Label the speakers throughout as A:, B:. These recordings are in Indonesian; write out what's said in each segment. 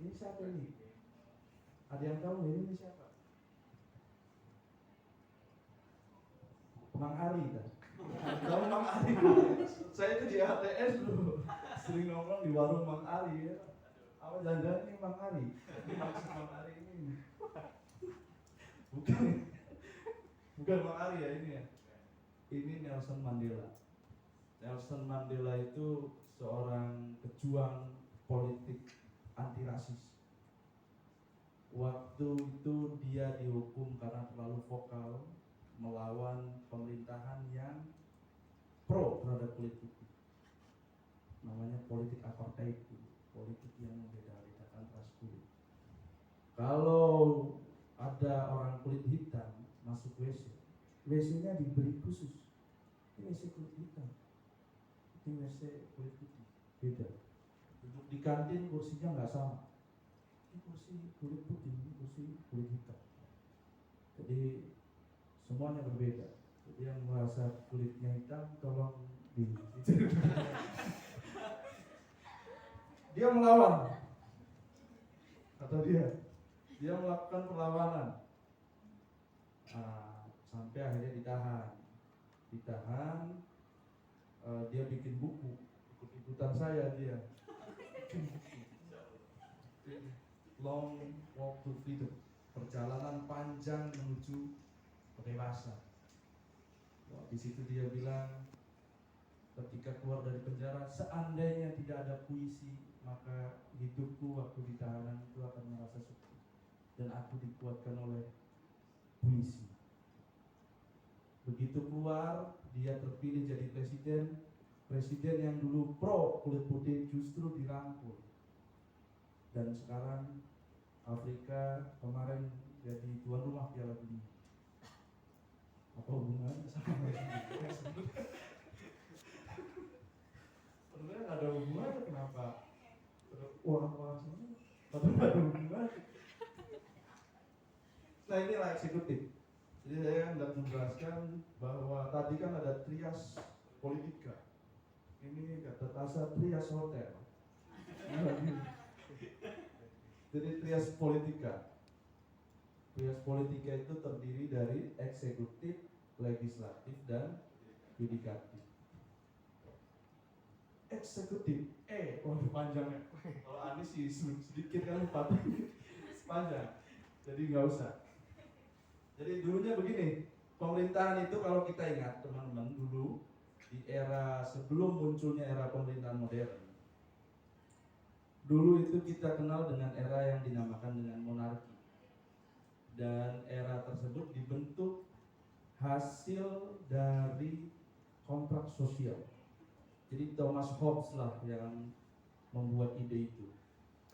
A: Ini siapa ini? Ada yang tahu ini siapa? Mang Ari kan? Tahu Mang Ari? Saya itu di ATS dulu sering nongkrong di warung Mang Ari ya. Apa jangan-jangan ini Mang Ari? Maksud Mang Ari ini bukan, bukan Mang Ari ya ini ya. Ini Nelson Mandela. Nelson Mandela itu seorang pejuang politik anti rasis. Waktu itu dia dihukum karena terlalu vokal melawan pemerintahan yang pro terhadap kulit putih. Namanya politik apartheid, politik yang membeda-bedakan ras kulit. Kalau ada orang kulit hitam masuk WC, WC-nya diberi khusus. Ini WC kulit hitam, ini WC kulit putih, beda. Duduk di kantin kursinya nggak sama. Ini kursi kulit putih, ini kursi kulit hitam. Jadi semuanya berbeda. Jadi yang merasa kulitnya hitam tolong di dia melawan, kata dia melakukan perlawanan. Sampai akhirnya ditahan. Dia bikin buku, ikut-ikutan saya dia bikin buku. Long Walk to Freedom, perjalanan panjang menuju kebebasan. Di situ dia bilang, ketika keluar dari penjara, seandainya tidak ada puisi, maka hidupku waktu di tahanan itu akan merasa sepi, dan aku dikuatkan oleh puisi. Begitu keluar, dia terpilih jadi presiden yang dulu pro kulit putih justru dirangkul. Dan sekarang Afrika kemarin jadi tuan rumah Piala Dunia. Apa hubungannya sama ini? Sebenarnya nggak ada hubungannya, kenapa? Wah semua, tapi nggak ada hubungannya. Nah inilah eksekutif. Jadi saya hendak menjelaskan bahwa tadi kan ada trias politika. Ini kata Tasa trias hotel. Jadi trias politika. Trias politika itu terdiri dari eksekutif, legislatif, dan yudikatif. Eksekutif, panjangnya. Kalau Anies sih sedikit kan 4 panjang. Jadi nggak usah. Jadi dulunya begini, pemerintahan itu kalau kita ingat teman-teman dulu di era sebelum munculnya era pemerintahan modern, dulu itu kita kenal dengan era yang dinamakan dengan monarki, dan era tersebut dibentuk hasil dari kontrak sosial. Jadi Thomas Hobbes lah yang membuat ide itu.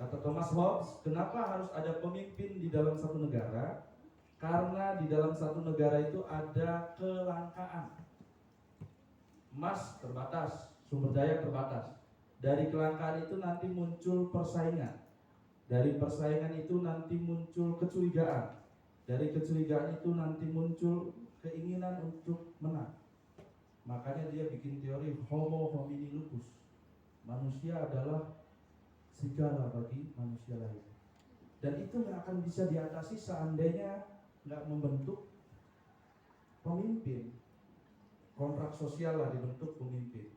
A: Kata Thomas Hobbes, kenapa harus ada pemimpin di dalam satu negara? Karena di dalam satu negara itu ada kelangkaan. Emas terbatas, sumber daya terbatas. Dari kelangkaan itu nanti muncul persaingan. Dari persaingan itu nanti muncul kecurigaan. Dari kecurigaan itu nanti muncul keinginan untuk menang. Makanya dia bikin teori Homo homini lupus. Manusia adalah serigala bagi manusia lain. Dan itu nggak akan bisa diatasi seandainya nggak membentuk pemimpin. Kontrak sosial lah dibentuk pemimpin.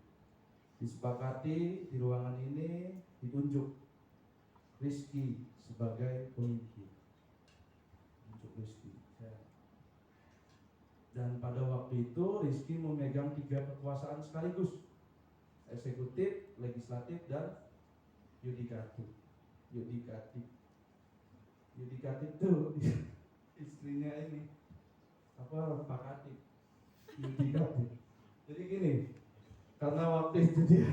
A: Disepakati di ruangan ini ditunjuk Rizky sebagai pemimpin. Tunjuk Rizky. Dan pada waktu itu Rizky memegang 3 kekuasaan sekaligus, eksekutif, legislatif, dan yudikatif. Yudikatif tuh istrinya ini Pak Katib. Yudikatif. Jadi gini, karena waktu itu dia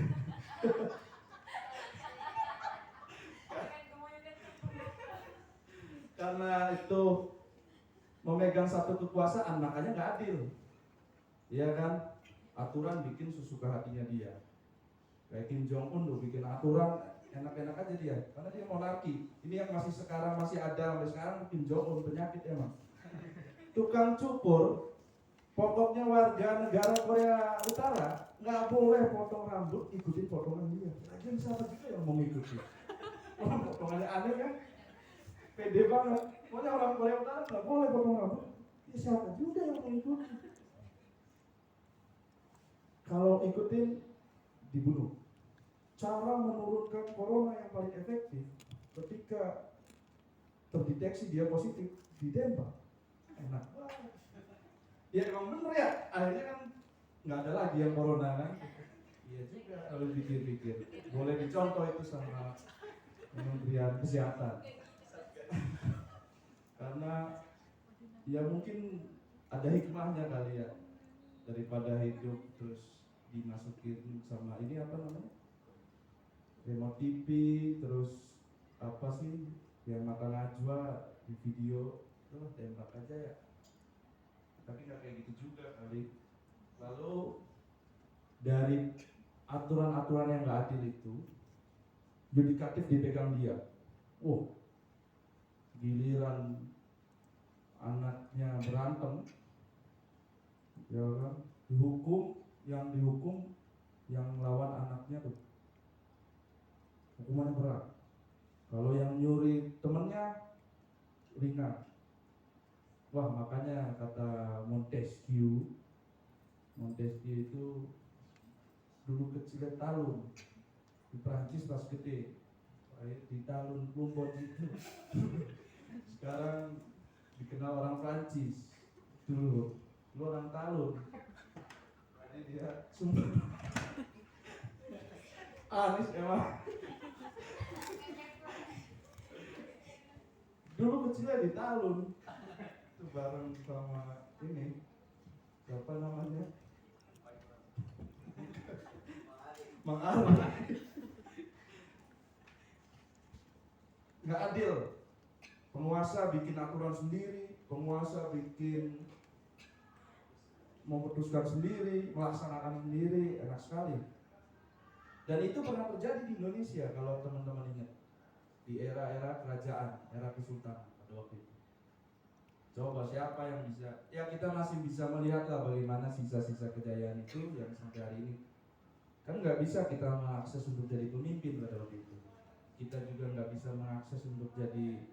A: karena itu memegang satu kekuasaan, makanya nggak adil, ya kan? Aturan bikin sesuka hatinya dia. Kayak Kim Jong Un tuh bikin aturan enak-enak aja dia, karena dia monarki. Ini yang masih sekarang masih ada sampai sekarang, Kim Jong Un penyakit emang. Tukang cukur, pokoknya warga negara Korea Utara nggak boleh potong rambut ikutin potongan dia. Lagian siapa juga yang mau ngikutin? Orang potongannya aneh kan? Pede banget. Pokoknya orang Korea Utara nggak boleh potong rambut. Ya siapa juga yang mau ikutin? Kalau ikutin dibunuh. Cara menurunkan corona yang paling efektif ketika terdeteksi dia positif ditembak. Enak banget. Ya emang bener ya. Akhirnya kan nggak ada lagi yang corona kan. Iya juga kalau pikir-pikir. Boleh dicontoh itu sama Kementerian Kesehatan. Karena ya mungkin ada hikmahnya kali ya, daripada hidup terus dimasukin sama ini apa namanya, remote TV, terus apa sih yang makan najwa di video, tuh tembak aja ya. Tapi nggak kayak gitu juga kali. Lalu dari aturan-aturan yang nggak adil itu, yudikatif dipegang dia. Giliran anaknya berantem, ya kan, dihukum yang lawan anaknya tuh hukuman berat. Kalau yang nyuri temennya ringan. Wah, makanya kata Montesquieu itu dulu kecilnya talun di Prancis pas gede di talun Plumbon itu. Sekarang dikenal orang Prancis, dulu orang talun. Jadi dia sumber Anis emang. Dulu kecilnya di talun itu bareng sama ini siapa namanya, Mang Ari. Nggak adil. Penguasa bikin aturan sendiri, penguasa bikin memutuskan sendiri, melaksanakan sendiri, enak sekali. Dan itu pernah terjadi di Indonesia kalau teman-teman ingat, di era-era kerajaan, era kesultanan pada waktu itu. Coba siapa yang bisa, ya kita masih bisa melihat lah bagaimana sisa-sisa kejayaan itu yang sampai hari ini. Kan nggak bisa kita mengakses untuk jadi pemimpin pada waktu itu. Kita juga nggak bisa mengakses untuk jadi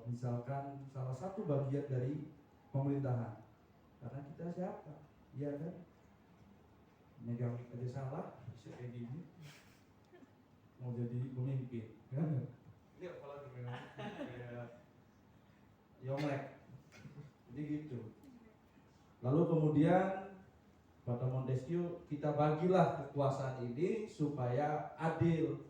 A: misalkan salah satu bagian dari pemerintahan. Karena kita siapa? Iya kan? Megang aja salah, bisa kayak gini. Mau jadi pemimpin, kan? Ini apalagi kayak Yonglek. Jadi gitu. Lalu kemudian kata Montesquieu, kita bagilah kekuasaan ini supaya adil.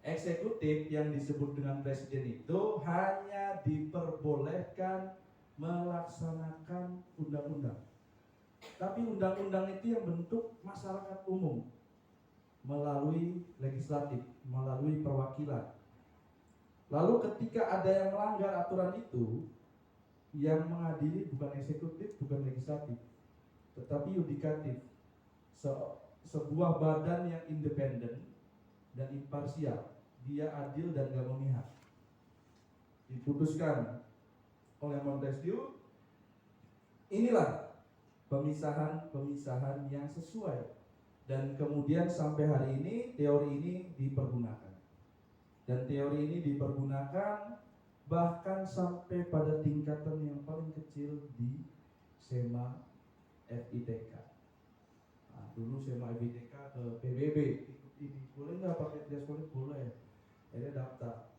A: Eksekutif yang disebut dengan presiden itu hanya diperbolehkan melaksanakan undang-undang. Tapi undang-undang itu yang bentuk masyarakat umum melalui legislatif, melalui perwakilan. Lalu ketika ada yang melanggar aturan itu, yang mengadili bukan eksekutif, bukan legislatif, tetapi yudikatif, sebuah badan yang independen dan imparsial. Dia adil dan gak memihak. Diputuskan oleh Montesquieu. Inilah pemisahan yang sesuai. Dan kemudian sampai hari ini teori ini dipergunakan. Dan teori ini dipergunakan bahkan sampai pada tingkatan yang paling kecil di SEMA FITK. Nah, dulu SEMA FITK ke PBB ikut ini, boleh nggak pakai jas kulit? Boleh. Akhirnya daftar.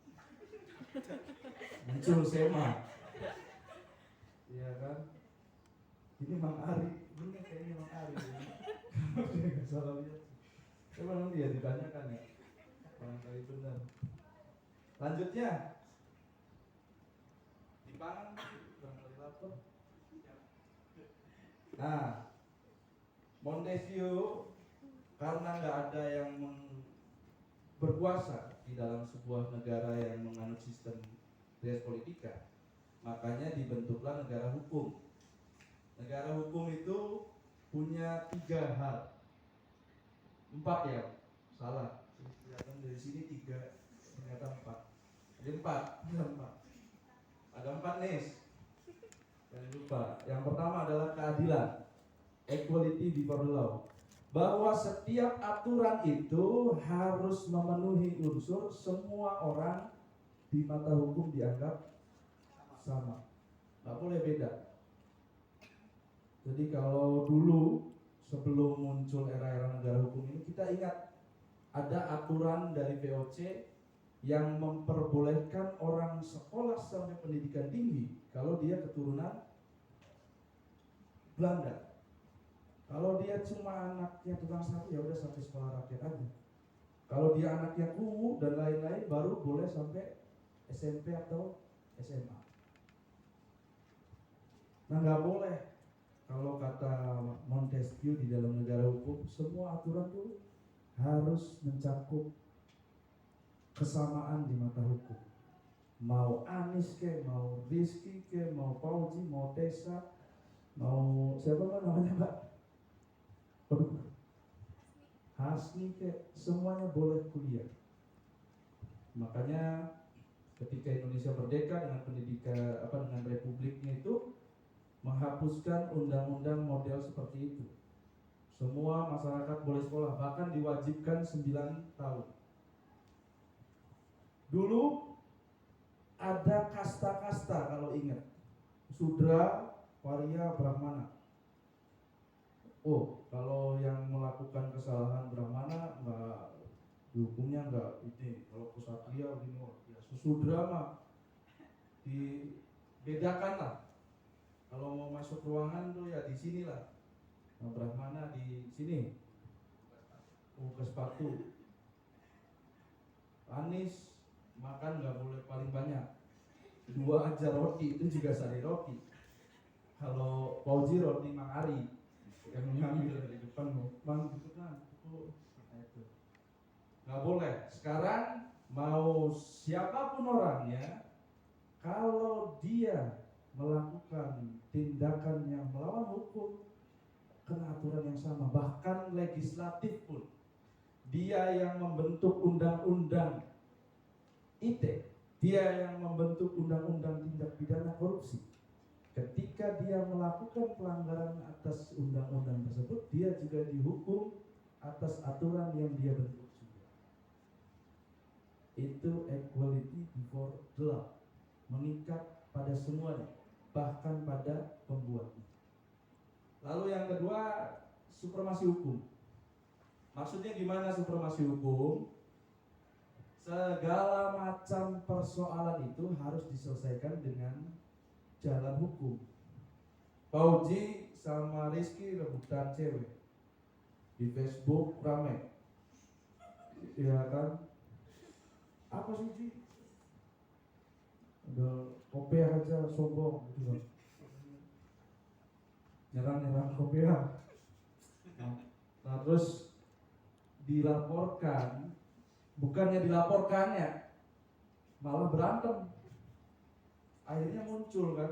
A: Muncul SEMA. Iya kan? Ini Mang Ari, bener kayaknya Mang Ari. Nggak salah lihat. Coba nanti ya ditanyakan ya. Barangkali benar. Lanjutnya. Dipangan, barangkali lapar. Nah, Montesquieu karena nggak ada yang berkuasa di dalam sebuah negara yang menganut sistem res politika, makanya dibentuklah negara hukum. Negara hukum itu punya 3 hal, 4 ya, salah. Kelihatan dari sini 3, ternyata 4. Jadi 4, ada 4 nih. Jangan lupa. Yang pertama adalah keadilan, equality before the law. bahwa setiap aturan itu harus memenuhi unsur semua orang di mata hukum dianggap sama, nggak boleh beda. Jadi kalau dulu sebelum muncul era-era negara hukum ini, kita ingat ada aturan dari VOC yang memperbolehkan orang sekolah sampai pendidikan tinggi kalau dia keturunan Belanda. Kalau dia cuma anaknya tukang sapu, ya udah sampai sekolah rakyat aja. Kalau dia anaknya kuwu dan lain-lain, baru boleh sampai SMP atau SMA. Nah, nggak boleh. Kalau kata Montesquieu di dalam negara hukum, semua aturan itu harus mencakup kesamaan di mata hukum. Mau Anies ke, mau Rizky ke, mau Fauzi, mau Tessa, mau siapa kan namanya Mbak? Hasni ke, semuanya boleh kuliah. Makanya ketika Indonesia merdeka dengan pendidikan dengan republiknya itu menghapuskan undang-undang model seperti itu. Semua masyarakat boleh sekolah, bahkan diwajibkan 9 tahun. Dulu ada kasta-kasta kalau ingat. Sudra, Waria, Brahmana. Oh, kalau yang melakukan kesalahan Brahmana enggak dihukumnya enggak ini. Kalau ksatria begini, ya Sudra mah dibedakan lah. Kalau mau masuk ruangan tuh ya di sinilah. Nah, Brahmana di sini. Buka sepatu. Anies makan nggak boleh paling banyak. 2 aja roti, itu juga sari roti. Kalau Fauzi roti Mang Ari yang mengambil dari depan, Mang gitu kan, itu nggak boleh. Sekarang mau siapapun orangnya, kalau dia melakukan tindakan yang melawan hukum, kena aturan yang sama. Bahkan legislatif pun, dia yang membentuk undang-undang ITE, dia yang membentuk undang-undang tindak pidana korupsi. Ketika dia melakukan pelanggaran atas undang-undang tersebut, dia juga dihukum atas aturan yang dia bentuk juga. Itu equality before the law, mengikat pada semuanya, bahkan pada pembuatnya. Lalu yang kedua, supremasi hukum. Maksudnya gimana supremasi hukum? Segala macam persoalan itu harus diselesaikan dengan jalan hukum. Fauzi sama Rizky rebutan cewek di Facebook rame, ya kan? Apa sih Ji? Udah kopiah aja sombong gitu kan? Nyerang kopiah. Nah terus dilaporkan, bukannya dilaporkannya, malah berantem. Akhirnya muncul kan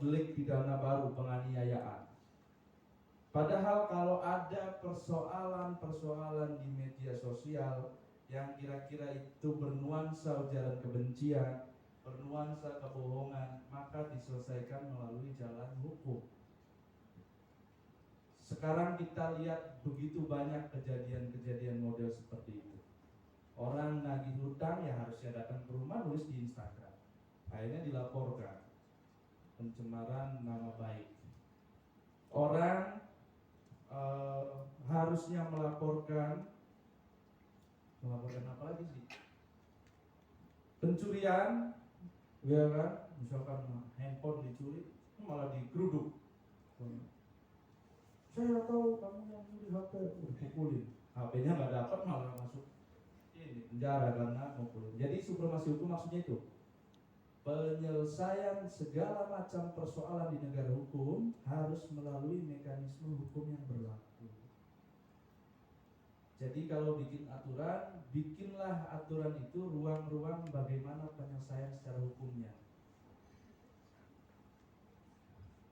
A: delik pidana baru, penganiayaan. Padahal kalau ada persoalan-persoalan di media sosial yang kira-kira itu bernuansa ujaran kebencian, bernuansa kebohongan, maka diselesaikan melalui jalan hukum. Sekarang kita lihat begitu banyak kejadian-kejadian model seperti itu. Orang nagih hutang ya harusnya datang ke rumah, nulis di Instagram, akhirnya dilaporkan, pencemaran nama baik. Orang harusnya melaporkan apa lagi sih? Pencurian, ya kan? Misalkan handphone dicuri, malah digeruduk. Saya tahu kamu yang curi HP, dipukulin. HP-nya nggak dapat, malah masuk ini penjara karena mukulin. Jadi supremasi hukum maksudnya itu penyelesaian segala macam persoalan di negara hukum harus melalui mekanisme hukum yang berlaku. Jadi kalau bikin aturan, bikinlah aturan itu ruang-ruang bagaimana penyelesaian secara hukumnya.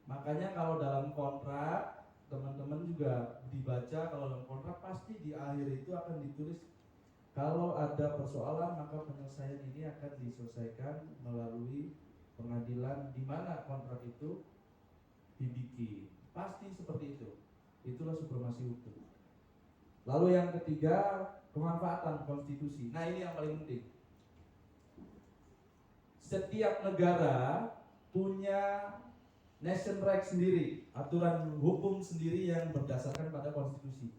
A: Makanya kalau dalam kontrak, teman-teman juga dibaca, kalau dalam kontrak pasti di akhir itu akan ditulis kalau ada persoalan maka penyelesaian ini akan diselesaikan melalui pengadilan di mana kontrak itu dibikin. Pasti seperti itu. Itulah supremasi hukum. Lalu yang ketiga, kemanfaatan konstitusi. Nah, ini yang paling penting. Setiap negara punya nation right sendiri, aturan hukum sendiri yang berdasarkan pada konstitusi.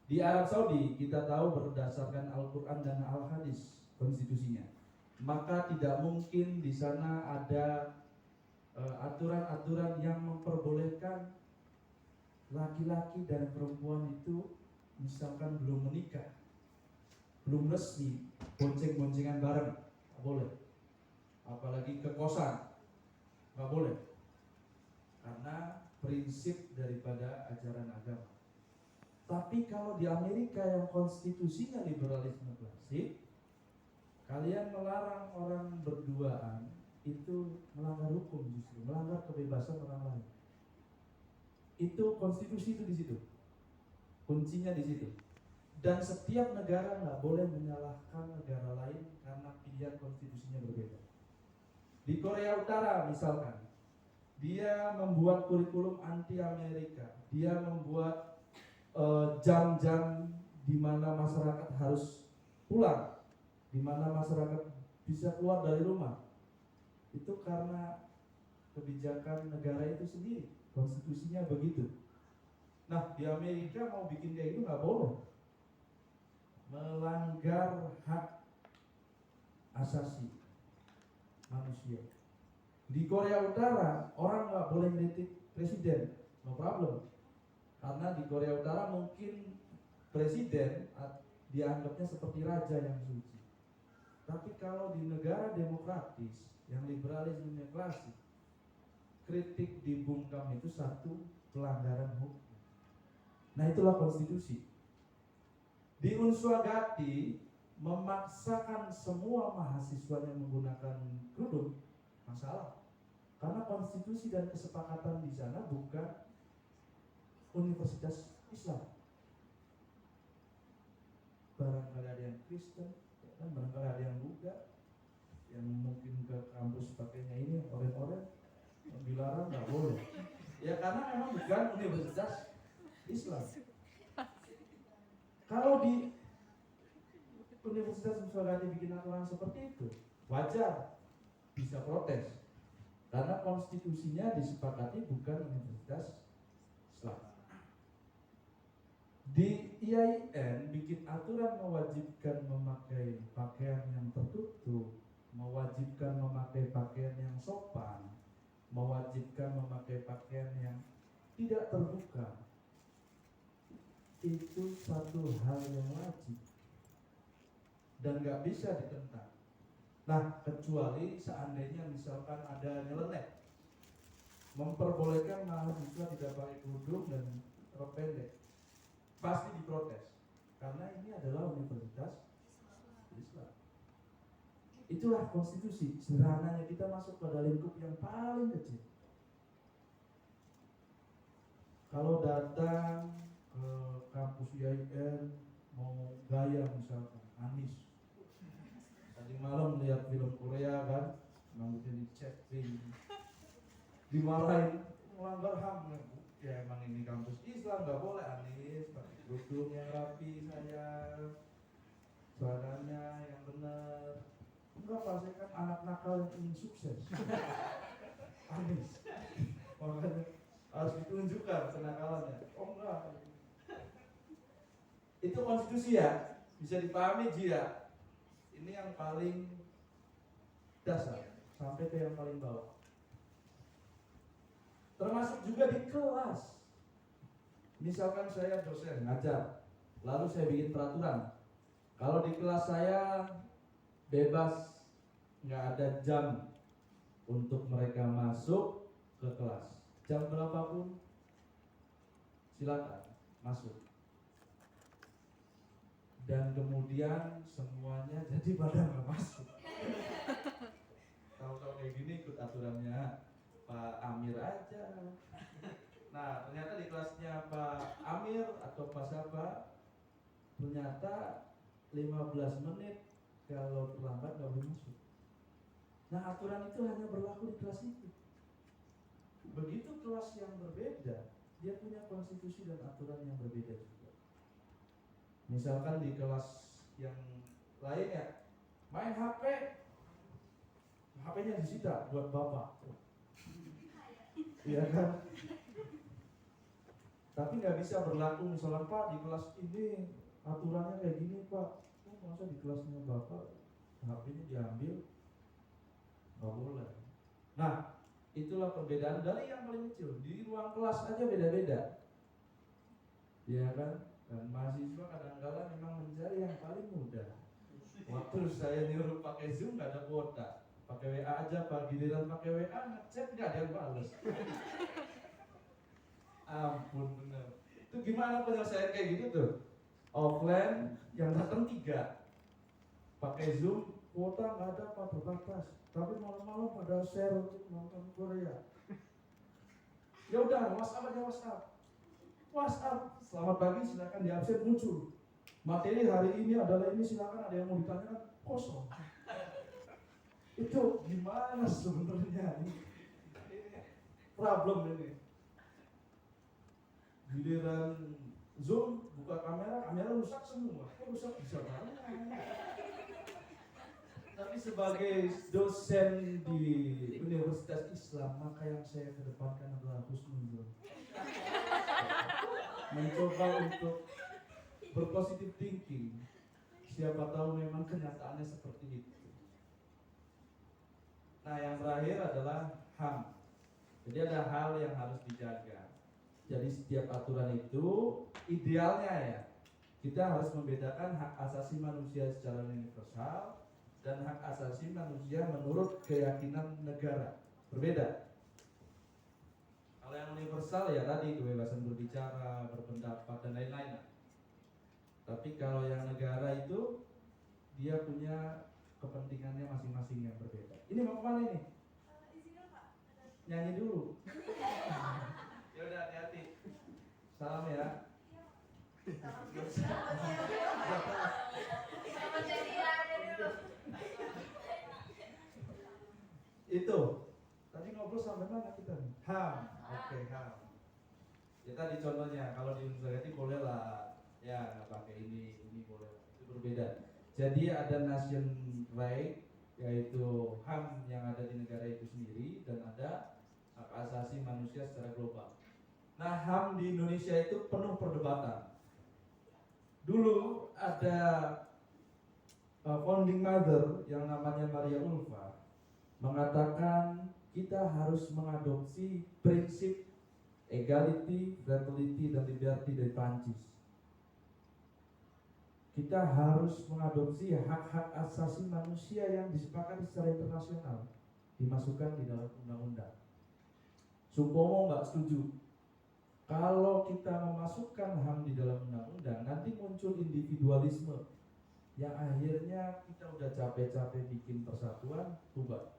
A: Di Arab Saudi kita tahu berdasarkan Al-Quran dan Al-Hadis konstitusinya. Maka tidak mungkin di sana ada aturan-aturan yang memperbolehkan laki-laki dan perempuan itu misalkan belum menikah, belum resmi, bonceng-boncengan bareng, nggak boleh. Apalagi ke kosan, nggak boleh. Karena prinsip daripada ajaran agama. Tapi kalau di Amerika yang konstitusinya liberalisme klasik, kalian melarang orang berduaan itu melanggar hukum, justru melanggar kebebasan orang lain. Itu konstitusi itu di situ, kuncinya di situ. Dan setiap negara nggak boleh menyalahkan negara lain karena pilihan konstitusinya berbeda. Di Korea Utara misalkan, dia membuat kurikulum anti Amerika, dia membuat jam-jam di mana masyarakat harus pulang, di mana masyarakat bisa keluar dari rumah. Itu karena kebijakan negara itu sendiri, konstitusinya begitu. Nah, di Amerika mau bikin kayak gitu nggak boleh, melanggar hak asasi manusia. Di Korea Utara orang nggak boleh kritik presiden, no problem, karena di Korea Utara mungkin presiden dianggapnya seperti raja yang suci. Tapi kalau di negara demokratis yang liberalisme klasik, kritik dibungkam itu satu pelanggaran hukum. Nah, itulah konstitusi. Di Unswagati memaksakan semua mahasiswanya menggunakan kerudung, masalah. Karena konstitusi dan kesepakatan di sana bukan universitas Islam. Barangkali ada yang Kristen, dan barangkali ada yang Buddha, yang mungkin ke kampus pakainya ini oren-oren, yang dilarang nggak boleh. Ya karena memang bukan universitas Islam. Kalau di Universitas Unswagati bikin aturan seperti itu, wajar, bisa protes. Karena konstitusinya disepakati bukan universitas Islam. Di IAIN bikin aturan mewajibkan memakai pakaian yang tertutup, mewajibkan memakai pakaian yang sopan, mewajibkan memakai pakaian yang tidak terbuka. Itu satu hal yang wajib dan gak bisa ditentang. Nah, kecuali seandainya misalkan ada nyeleneh, memperbolehkan mahasiswa tidak pakai kerudung dan rok pendek, pasti diprotes karena ini adalah universitas Islam. Itulah konstitusi. Sederhananya kita masuk pada lingkup yang paling kecil. Kalau datang ke kampus IAIN mau gaya misalkan Anis, tadi malam lihat film Korea kan, rambutnya dicetin, dimarahin melanggar HAM. Ya emang ini kampus Islam, nggak boleh Anis pakai kerudung yang rapi, sayang, suaranya yang benar. Enggak, Pak, saya kan anak nakal yang ingin sukses. Anis, makanya harus ditunjukkan kenakalannya. Oh enggak, itu konstitusi ya, bisa dipahami Jia. Ini yang paling dasar sampai ke yang paling bawah. Termasuk juga di kelas. Misalkan saya dosen ngajar, lalu saya bikin peraturan. Kalau di kelas saya bebas, nggak ada jam untuk mereka masuk ke kelas. Jam berapapun silakan masuk. Dan kemudian semuanya jadi pada nggak masuk. Tahu-tahu kayak gini ikut aturannya Pak Amir aja. Nah ternyata di kelasnya Pak Amir atau Pak siapa, ternyata 15 menit kalau terlambat nggak boleh masuk. Nah aturan itu hanya berlaku di kelas itu. Begitu kelas yang berbeda, dia punya konstitusi dan aturan yang berbeda juga. Misalkan di kelas yang lain ya, main HP, HP-nya disita buat bapak, iya kan? Tapi nggak bisa berlaku misalnya Pak di kelas ini aturannya kayak gini Pak, masa di kelasnya bapak HP-nya diambil, nggak boleh. Nah, itulah perbedaan dari yang paling kecil. Di ruang kelas aja beda-beda, ya kan? Dan mahasiswa kadang-kala memang mencari yang paling mudah. Waktu saya nyuruh pakai Zoom nggak ada kuota, pakai WA aja Pak. Giliran pakai WA ngechat nggak ada yang balas. Ampun bener. Itu gimana penyelesaian kayak gitu tuh? Offline yang datang 3, pakai Zoom kuota nggak ada Pak, terbatas. Tapi malam-malam pada share untuk nonton Korea. Ya udah, WhatsApp aja WhatsApp. WhatsApp, selamat pagi, silakan di absen muncul. Materi hari ini adalah ini, silakan ada yang mau ditanyakan, kosong. Itu gimana sebenarnya? Ini problem ini. Giliran Zoom buka kamera, kamera rusak semua. Kok rusak bisa banget? Tapi sebagai dosen di Universitas Islam, maka yang saya kedepankan adalah husnuzon. Mencoba untuk berpositif thinking. Siapa tahu memang kenyataannya seperti itu. Nah, yang terakhir adalah HAM. Jadi ada hal yang harus dijaga. Jadi setiap aturan itu idealnya ya, kita harus membedakan hak asasi manusia secara universal dan hak asasi manusia menurut keyakinan negara. Berbeda. Kalau yang universal ya tadi kebebasan berbicara, berpendapat dan lain-lain. Tapi kalau yang negara itu dia punya kepentingannya masing-masing yang berbeda. Ini mau kemana ini?
B: Izinkan Pak.
A: Nyanyi dulu. Ya udah, hati-hati. Salam ya. Itu. Tadi ngobrol sampai mana kita nih? HAM. Oke, HAM. Ya tadi contohnya kalau di universitas boleh lah. Ya nggak pakai ini boleh. Itu berbeda. Jadi ada nation right, yaitu HAM yang ada di negara itu sendiri, dan ada hak asasi manusia secara global. Nah, HAM di Indonesia itu penuh perdebatan. Dulu ada founding mother yang namanya Maria Ulfa mengatakan kita harus mengadopsi prinsip equality, fraternity, dan liberty dari Prancis. Kita harus mengadopsi hak-hak asasi manusia yang disepakati secara internasional dimasukkan di dalam undang-undang. Sumpomo nggak setuju. Kalau kita memasukkan HAM di dalam undang-undang, nanti muncul individualisme yang akhirnya kita udah capek-capek bikin persatuan, bubar.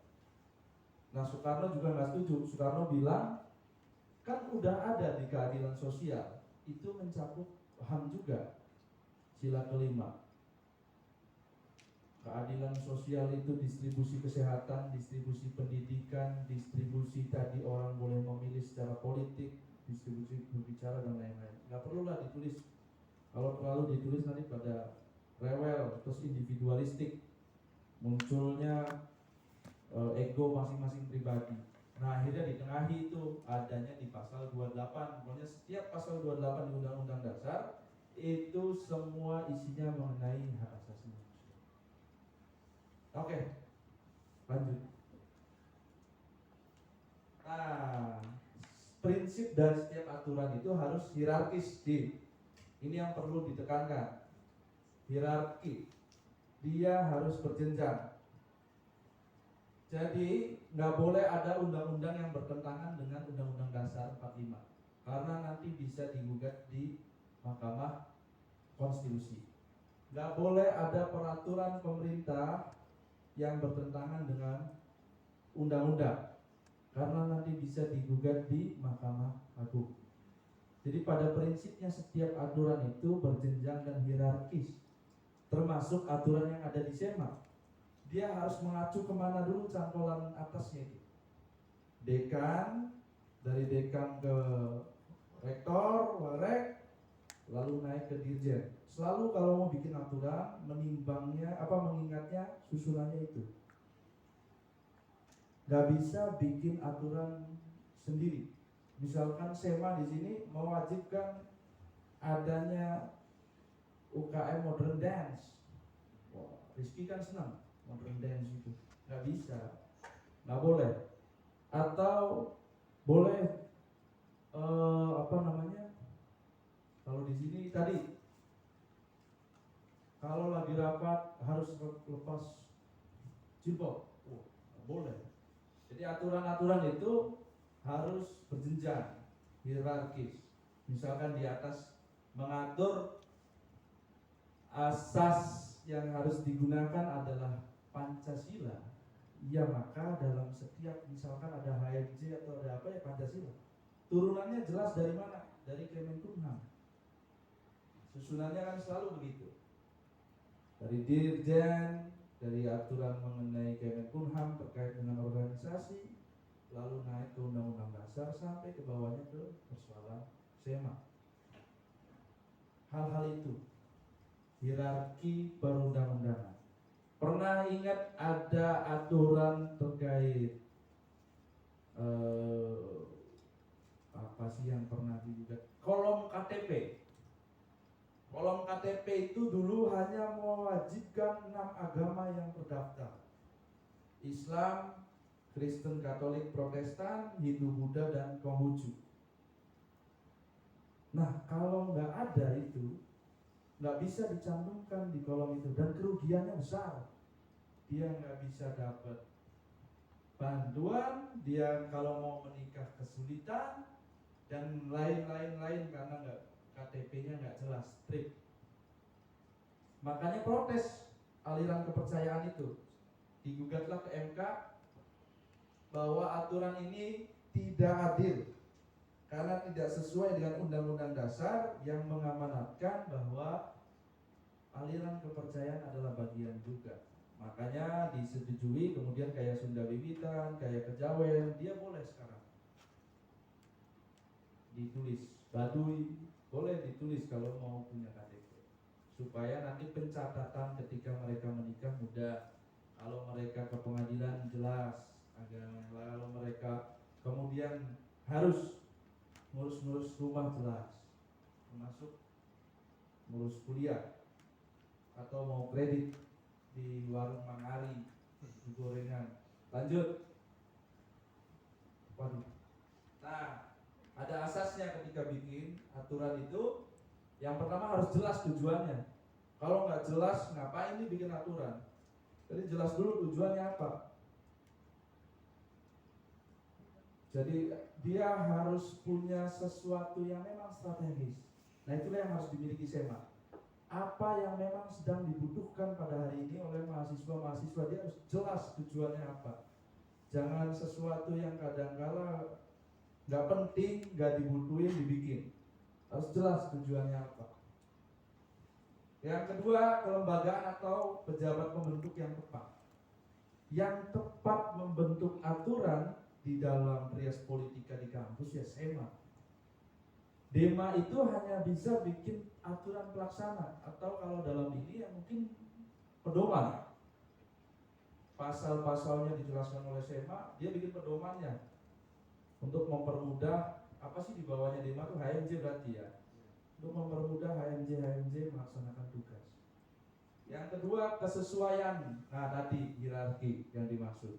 A: Nah, Soekarno juga nggak setuju. Soekarno bilang, kan udah ada di keadilan sosial, itu mencakup HAM juga. Sila kelima, keadilan sosial itu distribusi kesehatan, distribusi pendidikan, distribusi tadi orang boleh memilih secara politik, distribusi berbicara dan lain-lain. Nggak perlulah ditulis. Kalau terlalu ditulis nanti pada rewel, terus individualistik, munculnya ego masing-masing pribadi. Nah, akhirnya ditengahi itu adanya di pasal 28. Pokoknya setiap pasal 28 di Undang-Undang Dasar itu semua isinya mengenai hak asasi manusia. Oke, lanjut. Nah, prinsip dari setiap aturan itu harus hierarkis. Ini yang perlu ditekankan. Hierarki. Dia harus berjenjang. Jadi nggak boleh ada undang-undang yang bertentangan dengan Undang-Undang Dasar 45, karena nanti bisa digugat di Mahkamah Konstitusi. Nggak boleh ada peraturan pemerintah yang bertentangan dengan undang-undang, karena nanti bisa digugat di Mahkamah Agung. Jadi pada prinsipnya setiap aturan itu berjenjang dan hierarkis, termasuk aturan yang ada di SEMA. Dia harus mengacu kemana dulu cangkulan atasnya itu. Dekan, dari dekan ke rektor, warek, lalu naik ke dirjen. Selalu kalau mau bikin aturan, mengingatnya susunannya itu. Gak bisa bikin aturan sendiri. Misalkan SEMA di sini mewajibkan adanya UKM modern dance. Wah, Rizky kan senang modern dance itu. Gak bisa, gak boleh. Atau boleh kalau di sini tadi kalau lagi rapat harus lepas jilbab, boleh. Jadi aturan-aturan itu harus berjenjang, hierarkis. Misalkan di atas mengatur asas yang harus digunakan adalah Pancasila, ya maka dalam setiap misalkan ada HMJ atau ada apa ya Pancasila. Turunannya jelas dari mana? Dari Kemenkumham. Susunannya kan selalu begitu. Dari dirjen, dari aturan mengenai Kemenkumham terkait dengan organisasi, lalu naik ke Undang-Undang Dasar sampai ke bawahnya ke persoalan SEMA. Hal-hal itu hierarki perundang-undangan. Pernah ingat ada aturan terkait apa sih yang pernah digugat? Kolom KTP. Kolom KTP itu dulu hanya mewajibkan 6 agama yang terdaftar. Islam, Kristen, Katolik, Protestan, Hindu, Buddha, dan Konghucu. Nah, kalau nggak ada itu, nggak bisa dicantumkan di kolom itu dan kerugiannya besar. Dia nggak bisa dapat bantuan, dia kalau mau menikah kesulitan, dan lain-lain karena nggak KTP-nya nggak jelas, strip. Makanya protes aliran kepercayaan itu, digugatlah ke MK bahwa aturan ini tidak adil karena tidak sesuai dengan Undang-Undang Dasar yang mengamanatkan bahwa aliran kepercayaan adalah bagian juga. Makanya disetujui, kemudian kayak Sunda Wiwitan, kayak Kejawen, dia boleh sekarang ditulis. Baduy boleh ditulis kalau mau punya KTP, supaya nanti pencatatan ketika mereka menikah mudah. Kalau mereka ke pengadilan jelas agama, kalau mereka kemudian harus ngurus-ngurus rumah jelas, termasuk ngurus kuliah atau mau kredit di warung Mang Ari, di gorengan. Lanjut. Waduh. Nah, ada asasnya ketika bikin aturan itu. Yang pertama harus jelas tujuannya. Kalau nggak jelas, ngapain nih bikin aturan? Jadi jelas dulu tujuannya apa. Jadi dia harus punya sesuatu yang memang strategis. Nah, itulah yang harus dimiliki SEMA. Apa yang memang sedang dibutuhkan pada hari ini oleh mahasiswa-mahasiswa, dia harus jelas tujuannya apa. Jangan sesuatu yang kadang-kala nggak penting, nggak dibutuhin, dibikin. Harus jelas tujuannya apa. Yang kedua, kelembagaan atau pejabat pembentuk yang tepat. Yang tepat membentuk aturan di dalam Trias Politika di kampus ya SEMA. Dema itu hanya bisa bikin aturan pelaksana, atau kalau dalam ini ya mungkin pedoman. Pasal-pasalnya dijelaskan oleh SEMA, dia bikin pedomannya untuk mempermudah. Apa sih di bawahnya Dema itu HMJ berarti ya, untuk mempermudah HMJ melaksanakan tugas. Yang kedua, kesesuaian. Nah, tadi hierarki yang dimaksud.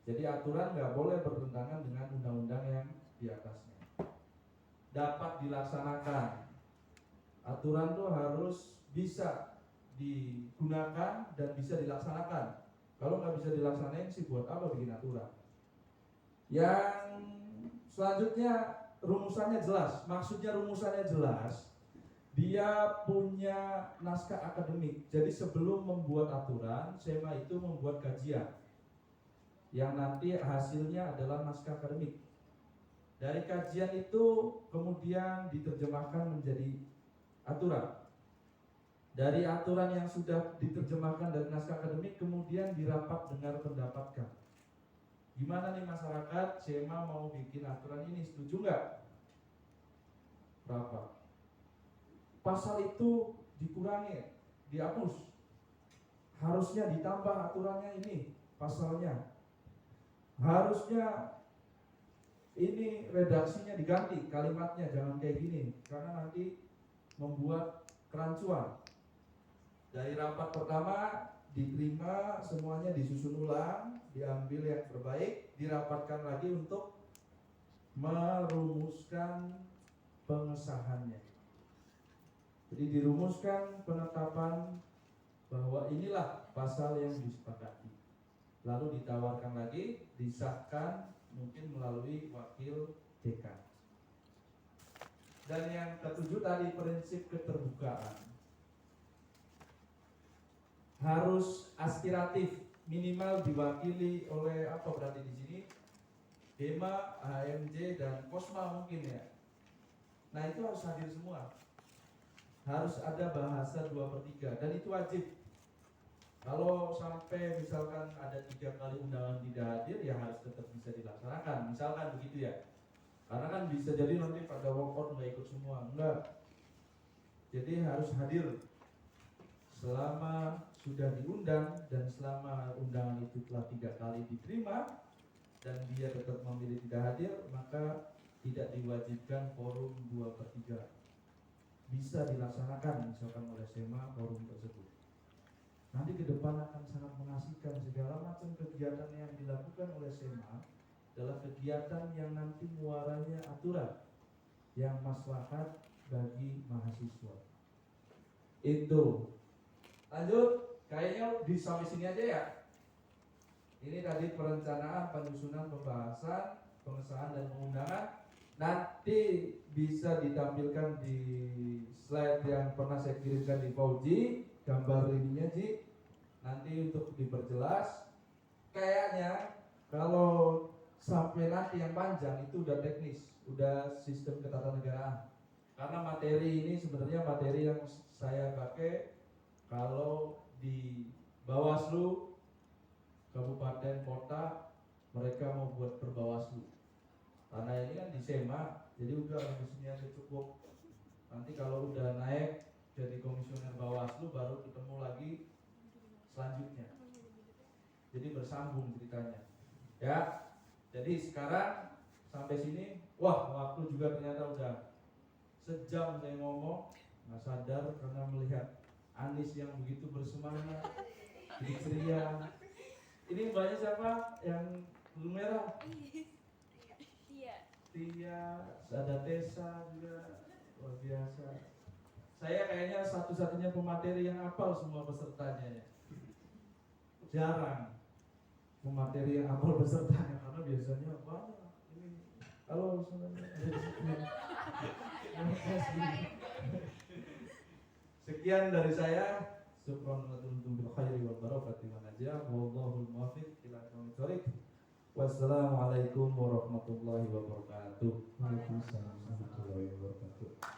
A: Jadi aturan nggak boleh bertentangan dengan undang-undang yang di atasnya. Dapat dilaksanakan. Aturan tuh harus bisa digunakan dan bisa dilaksanakan. Kalau nggak bisa dilaksanain sih buat apa bikin aturan? Yang selanjutnya, rumusannya jelas. Maksudnya rumusannya jelas, dia punya naskah akademik. Jadi sebelum membuat aturan, SEMA itu membuat kajian yang nanti hasilnya adalah naskah akademik. Dari kajian itu kemudian diterjemahkan menjadi aturan. Dari aturan yang sudah diterjemahkan dari naskah akademik kemudian dirapat dengar pendapatkan. Gimana nih masyarakat, SEMA mau bikin aturan ini, setuju nggak? Berapa? Pasal itu dikurangi, dihapus. Harusnya ditambah aturannya ini, pasalnya. Harusnya ini redaksinya diganti, kalimatnya jangan kayak gini, karena nanti membuat kerancuan. Dari rapat pertama diterima, semuanya disusun ulang, diambil yang terbaik, dirapatkan lagi untuk merumuskan pengesahannya. Jadi dirumuskan penetapan bahwa inilah pasal yang disepakati. Lalu ditawarkan lagi, disahkan mungkin melalui wakil dekan. Dan yang ketujuh tadi, prinsip keterbukaan. Harus aspiratif, minimal diwakili oleh apa berarti di sini? BEMA, HMJ dan KOSMA mungkin ya. Nah itu harus hadir semua. Harus ada bahasa 2/3 dan itu wajib. Kalau sampai misalkan ada 3 kali undangan tidak hadir, ya harus tetap bisa dilaksanakan. Misalkan begitu ya. Karena kan bisa jadi nanti pada walkout nggak ikut semua, enggak. Jadi harus hadir selama sudah diundang dan selama undangan itu telah 3 kali diterima dan dia tetap memilih tidak hadir, maka tidak diwajibkan forum 2/3. Bisa dilaksanakan misalkan oleh SEMA forum tersebut. Nanti ke depan akan sangat mengasihkan, segala macam kegiatan yang dilakukan oleh SEMA adalah kegiatan yang nanti muaranya aturan yang maslahat bagi mahasiswa. Itu. Lanjut, kayaknya di sampai sini aja ya. Ini tadi perencanaan, penyusunan, pembahasan, pengesahan dan pengundangan. Nanti bisa ditampilkan di slide yang pernah saya kirimkan di Fauji, gambar ininya Ji. Nanti untuk diperjelas. Kayaknya kalau sampai nanti yang panjang itu udah teknis, udah sistem ketatanegaraan. Karena materi ini sebenarnya materi yang saya pakai kalau di Bawaslu kabupaten kota mereka mau buat perbawaslu. Karena ini kan di SEMA, jadi udah mestinya cukup. Nanti kalau udah naik jadi komisioner Bawaslu baru ketemu lagi selanjutnya. Jadi bersambung ceritanya. Ya. Jadi sekarang sampai sini, wah waktu juga ternyata udah sejam saya ngomong, nggak sadar karena melihat Anis yang begitu bersemangat, jadi ceria. Ini mbaknya siapa? Yang belum merah? Tia, ada Tessa juga, luar biasa. Saya kayaknya satu-satunya pemateri yang hafal semua pesertanya ya. Jarang pemateri yang hafal pesertanya karena biasanya banyak. Ini halo semuanya ada di sini. Sekian dari saya. Subhanallah bil khairi wal barakati wa najah. Wallahul muwaffiq ila aqwamit thoriq. Wassalamualaikum warahmatullahi wabarakatuh.
B: Waalaikumsalam warahmatullahi wabarakatuh.